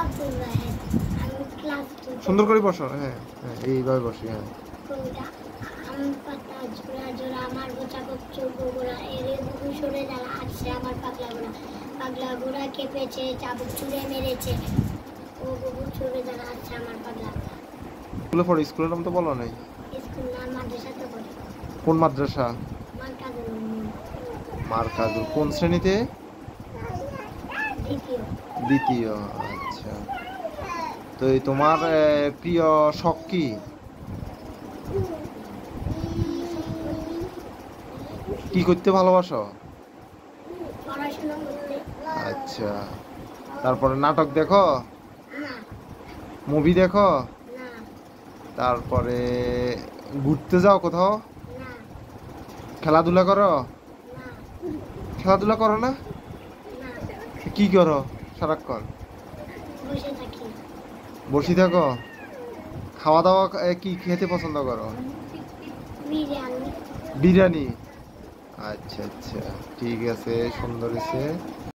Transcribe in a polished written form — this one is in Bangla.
আব্দুল ওয়াহেদ, আমি ক্লাস 2 সুন্দর করে বসো। হ্যাঁ হ্যাঁ, এইভাবে বসি। হ্যাঁ, কবিতা আম পাতা ঝোলা ঝোলা আমার গোছা কচ্ছর গোড়া এরে গুরু সরে যারা আসছে আমার পাগলা গোড়া কেঁপেছে চাবুক ছুঁড়ে মেরেছে ও গুরু সরে যারা আসছে আমার পাগলা গোড়া। স্কুলে পড়ো? স্কুলের নাম তো বলো নাই। স্কুল না মাদ্রাসাতে পড়ি। কোন মাদ্রাসা? মার্কাজুল মার্কাজুল। কোন শ্রেণীতে? দ্বিতীয়। দ্বিতীয়। আচ্ছা, তো এই তোমার প্রিয় শখ কি? কি করতে ভালোবাসো? পড়াশোনা করতে। আচ্ছা, তারপরে নাটক দেখো? না। মুভি দেখো? না। তারপরে ঘুরতে যাও কোথাও? না। খেলাধুলা করো? না। খেলাধুলা করো না? না। কি করো সারাক্ষণ? বসে থাকি। বসে থাকো? খাওয়া দাওয়া কি খেতে পছন্দ করো? বিরিয়ানি। বিরিয়ানি। আচ্ছা আচ্ছা, ঠিক আছে, সুন্দর হয়েছে।